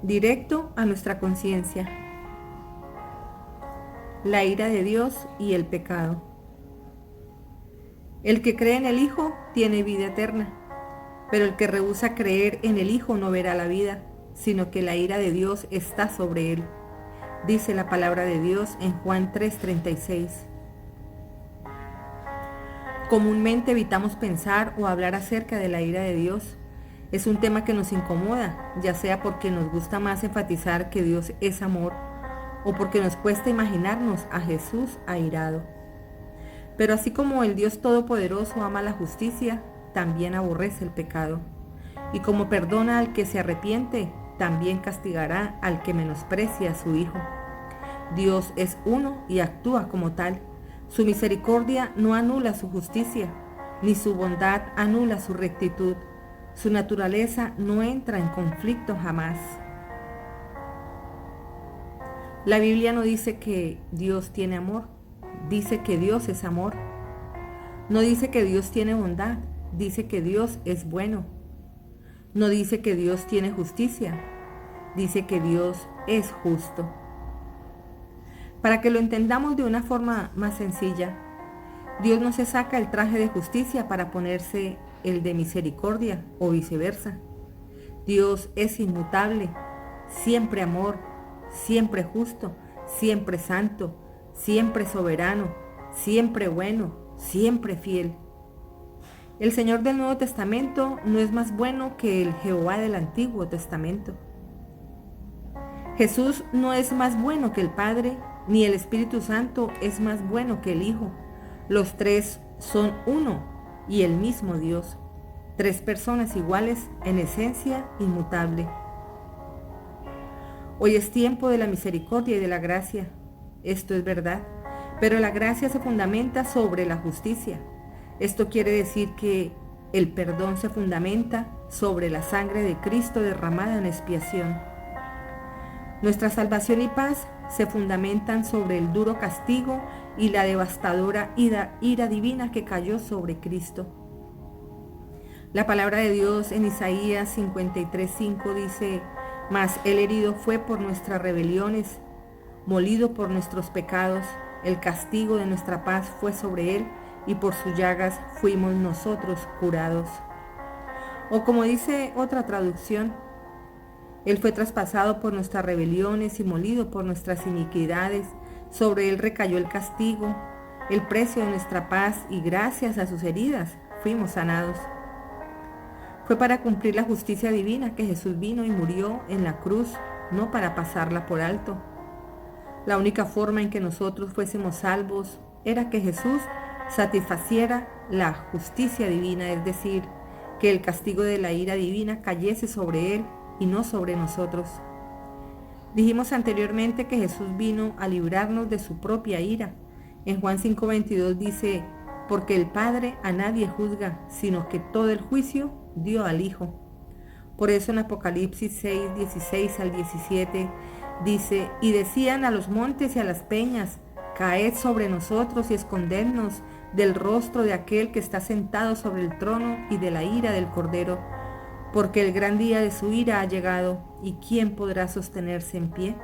directo a nuestra conciencia. La ira de Dios y el pecado. El que cree en el Hijo tiene vida eterna, pero el que rehúsa creer en el Hijo no verá la vida, sino que la ira de Dios está sobre él. Dice la palabra de Dios en Juan 3:36. Comúnmente evitamos pensar o hablar acerca de la ira de Dios. Es un tema que nos incomoda, ya sea porque nos gusta más enfatizar que Dios es amor o porque nos cuesta imaginarnos a Jesús airado. Pero así como el Dios Todopoderoso ama la justicia, también aborrece el pecado. Y como perdona al que se arrepiente, también castigará al que menosprecia a su Hijo. Dios es uno y actúa como tal. Su misericordia no anula su justicia, ni su bondad anula su rectitud. Su naturaleza no entra en conflicto jamás. La Biblia no dice que Dios tiene amor, dice que Dios es amor. No dice que Dios tiene bondad, dice que Dios es bueno. No dice que Dios tiene justicia, dice que Dios es justo. Para que lo entendamos de una forma más sencilla, Dios no se saca el traje de justicia para ponerse el de misericordia o viceversa. Dios es inmutable, siempre amor, siempre justo, siempre santo, siempre soberano, siempre bueno, siempre fiel. El Señor del Nuevo Testamento no es más bueno que el Jehová del Antiguo Testamento. Jesús no es más bueno que el Padre, ni el Espíritu Santo es más bueno que el Hijo. Los tres son uno y el mismo Dios. Tres personas iguales en esencia inmutable. Hoy es tiempo de la misericordia y de la gracia. Esto es verdad, pero la gracia se fundamenta sobre la justicia. Esto quiere decir que el perdón se fundamenta sobre la sangre de Cristo derramada en expiación. Nuestra salvación y paz se fundamentan sobre el duro castigo y la devastadora ira divina que cayó sobre Cristo. La palabra de Dios en Isaías 53:5 dice: mas él herido fue por nuestras rebeliones, molido por nuestros pecados, el castigo de nuestra paz fue sobre él, y por sus llagas fuimos nosotros curados. O como dice otra traducción, él fue traspasado por nuestras rebeliones y molido por nuestras iniquidades, sobre él recayó el castigo, el precio de nuestra paz, y gracias a sus heridas fuimos sanados. Fue para cumplir la justicia divina que Jesús vino y murió en la cruz, no para pasarla por alto. La única forma en que nosotros fuésemos salvos era que Jesús satisfaciera la justicia divina, es decir, que el castigo de la ira divina cayese sobre él y no sobre nosotros. Dijimos anteriormente que Jesús vino a librarnos de su propia ira. En Juan 5:22 dice: porque el Padre a nadie juzga, sino que todo el juicio dio al Hijo. Por eso en Apocalipsis 6:16 al 17 dice: y decían a los montes y a las peñas: caed sobre nosotros y escondednos del rostro de aquel que está sentado sobre el trono y de la ira del Cordero, porque el gran día de su ira ha llegado, y ¿quién podrá sostenerse en pie?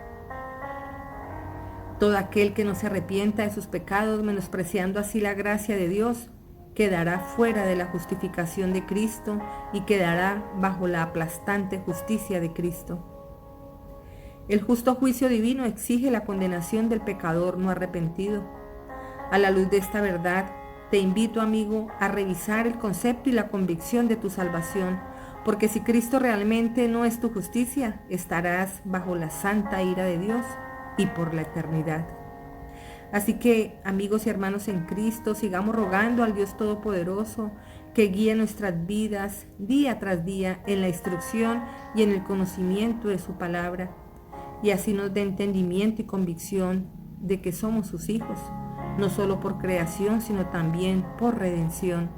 Todo aquel que no se arrepienta de sus pecados, menospreciando así la gracia de Dios, quedará fuera de la justificación de Cristo y quedará bajo la aplastante justicia de Cristo. El justo juicio divino exige la condenación del pecador no arrepentido. A la luz de esta verdad, te invito, amigo, a revisar el concepto y la convicción de tu salvación, porque si Cristo realmente no es tu justicia, estarás bajo la santa ira de Dios y por la eternidad. Así que, amigos y hermanos en Cristo, sigamos rogando al Dios Todopoderoso que guíe nuestras vidas día tras día en la instrucción y en el conocimiento de su palabra, y así nos dé entendimiento y convicción de que somos sus hijos, no solo por creación, sino también por redención.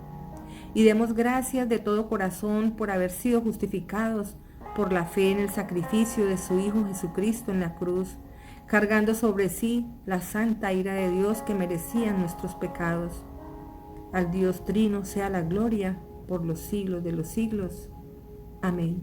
Y demos gracias de todo corazón por haber sido justificados por la fe en el sacrificio de su Hijo Jesucristo en la cruz, cargando sobre sí la santa ira de Dios que merecían nuestros pecados. Al Dios Trino sea la gloria por los siglos de los siglos. Amén.